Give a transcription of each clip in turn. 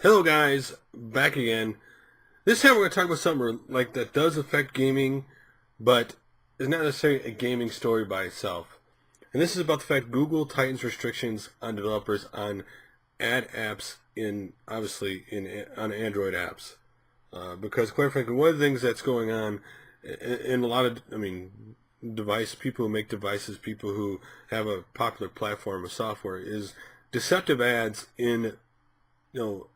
Hello guys, back again. This time we're going to talk about something like that does affect gaming, but is not necessarily a gaming story by itself. And this is about the fact Google tightens restrictions on developers on ad apps on Android apps. Because quite frankly, one of the things that's going on in a lot of, people who make devices, people who have a popular platform of software, is deceptive ads in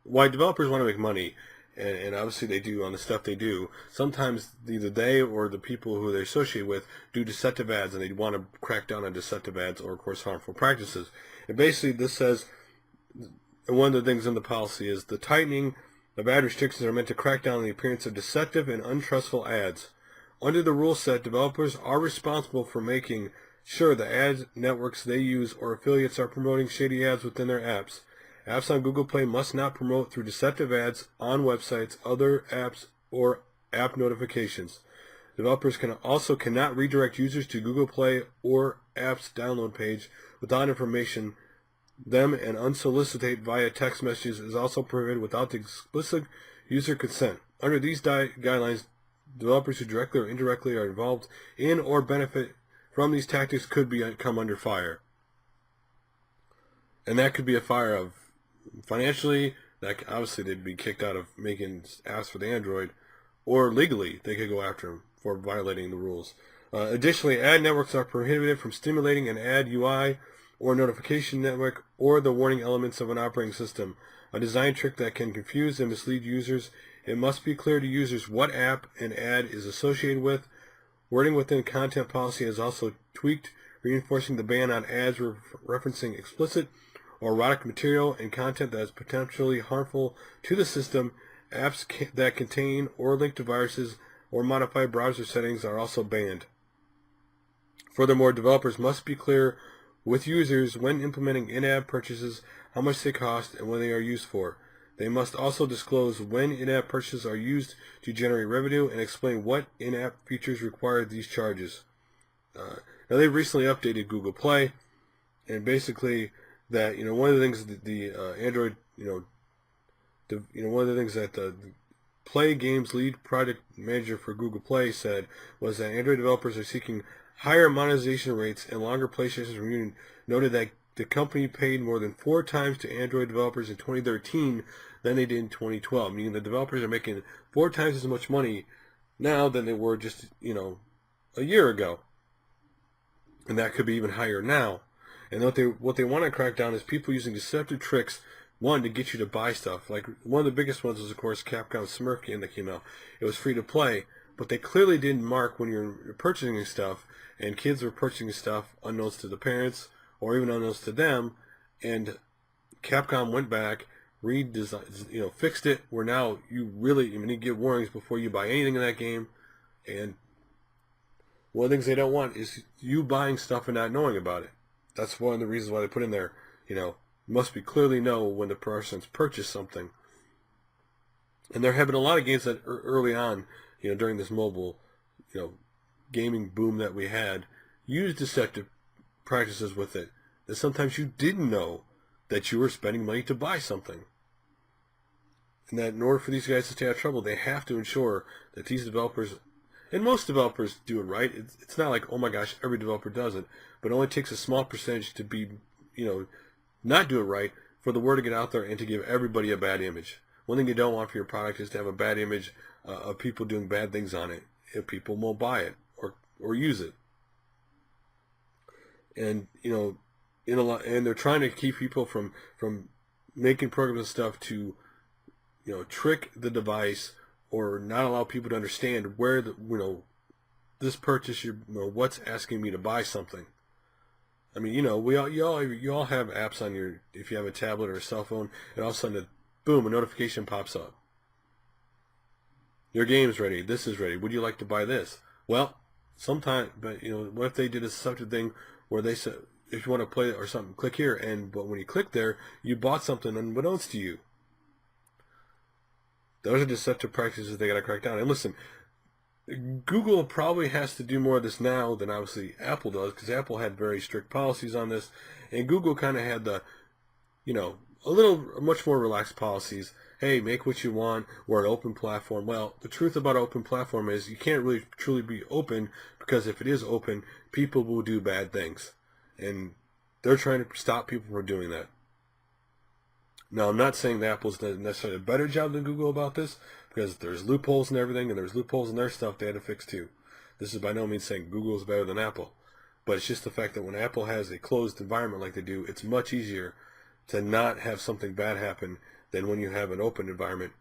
why developers want to make money, and obviously they do on the stuff they do. Sometimes either they or the people who they associate with do deceptive ads, and they want to crack down on deceptive ads or, of course, harmful practices. And basically this says, and one of the things in the policy is the tightening of ad restrictions are meant to crack down on the appearance of deceptive and untrustful ads. Under the rule set, developers are responsible for making sure the ad networks they use or affiliates are promoting shady ads within their apps. Apps on Google Play must not promote through deceptive ads on websites, other apps, or app notifications. Developers cannot redirect users to Google Play or app's download page without information. Them and unsolicited via text messages is also prohibited without the explicit user consent. Under these guidelines, developers who directly or indirectly are involved in or benefit from these tactics could come under fire. And that could be a fire of financially, that obviously they'd be kicked out of making apps for the Android, or legally they could go after them for violating the rules. Additionally, ad networks are prohibited from stimulating an ad UI or notification network or the warning elements of an operating system, a design trick that can confuse and mislead users. It must be clear to users what app an ad is associated with. Wording within content policy is also tweaked, reinforcing the ban on ads referencing explicit or erotic material and content that is potentially harmful to the system. Apps that contain or link to viruses or modify browser settings are also banned. Furthermore, developers must be clear with users when implementing in-app purchases how much they cost and what they are used for. They must also disclose when in-app purchases are used to generate revenue and explain what in-app features require these charges. Now they've recently updated Google Play, and basically that one of the things that the Android one of the things that the Play Games lead product manager for Google Play said was that Android developers are seeking higher monetization rates, and longer PlayStation Reunion noted that the company paid more than 4 times to Android developers in 2013 than they did in 2012, meaning the developers are making 4 times as much money now than they were just a year ago, and that could be even higher now. And what they want to crack down is people using deceptive tricks, one, to get you to buy stuff. Like, one of the biggest ones was, of course, Capcom's Smurf game that came out. It was free to play, but they clearly didn't mark when you're purchasing stuff, and kids were purchasing stuff unknowns to the parents, or even unknowns to them, and Capcom went back, redesigned, fixed it, where now you really need to get warnings before you buy anything in that game. And one of the things they don't want is you buying stuff and not knowing about it. That's one of the reasons why they put in there, must be clearly know when the person's purchased something. And there have been a lot of games that early on, during this mobile, gaming boom that we had, used deceptive practices with it. That sometimes you didn't know that you were spending money to buy something. And that in order for these guys to stay out of trouble, they have to ensure that these developers, and most developers do it right. It's not like, oh my gosh, every developer does it, but it only takes a small percentage to be, not do it right for the word to get out there and to give everybody a bad image. One thing you don't want for your product is to have a bad image of people doing bad things on it. If people won't buy it or use it, and and they're trying to keep people from making programs and stuff to trick the device, or not allow people to understand where this purchase, what's asking me to buy something. I mean, you all have apps on if you have a tablet or a cell phone, and all of a sudden, boom, a notification pops up. Your game's ready. This is ready. Would you like to buy this? Well, sometimes, but what if they did a deceptive thing where they said, if you want to play it or something, click here, but when you click there, you bought something unbeknownst to you. Those are deceptive practices they got to crack down. And listen, Google probably has to do more of this now than obviously Apple does, because Apple had very strict policies on this, and Google kind of had the, much more relaxed policies. Hey, make what you want. We're an open platform. Well, the truth about an open platform is you can't really truly be open, because if it is open, people will do bad things. And they're trying to stop people from doing that. Now, I'm not saying that Apple's done necessarily a better job than Google about this, because there's loopholes and everything, and there's loopholes in their stuff they had to fix too. This is by no means saying Google is better than Apple. But it's just the fact that when Apple has a closed environment like they do, it's much easier to not have something bad happen than when you have an open environment.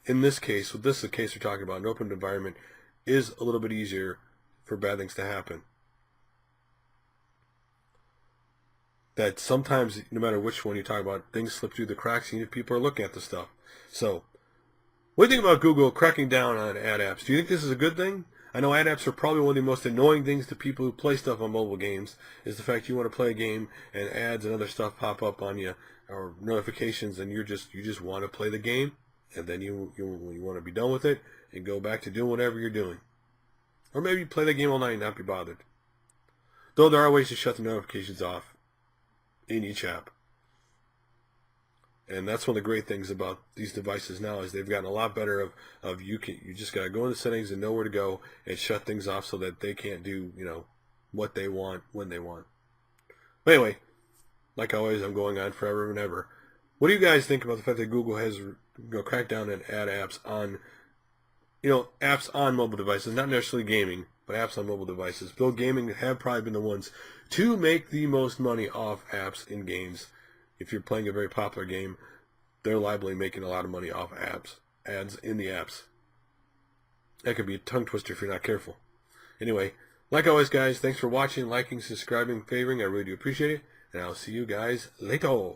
In this case, with this case we're talking about, an open environment is a little bit easier for bad things to happen. That sometimes, no matter which one you talk about, things slip through the cracks and people are looking at the stuff. So, what do you think about Google cracking down on ad apps? Do you think this is a good thing? I know ad apps are probably one of the most annoying things to people who play stuff on mobile games, is the fact you want to play a game and ads and other stuff pop up on you, or notifications, and you just want to play the game, and then you want to be done with it and go back to doing whatever you're doing. Or maybe play the game all night and not be bothered. Though there are ways to shut the notifications off in each app. And that's one of the great things about these devices now, is they've gotten a lot better of you just gotta go into settings and know where to go and shut things off so that they can't do, what they want when they want. But anyway, like always, I'm going on forever and ever. What do you guys think about the fact that Google has cracked down on ad apps on apps on mobile devices, not necessarily gaming, but apps on mobile devices? Though gaming have probably been the ones to make the most money off apps in games. If you're playing a very popular game, they're liably making a lot of money off ads in the apps. That could be a tongue twister if you're not careful. Anyway, like always, guys, thanks for watching, liking, subscribing, favoring. I really do appreciate it. And I'll see you guys later.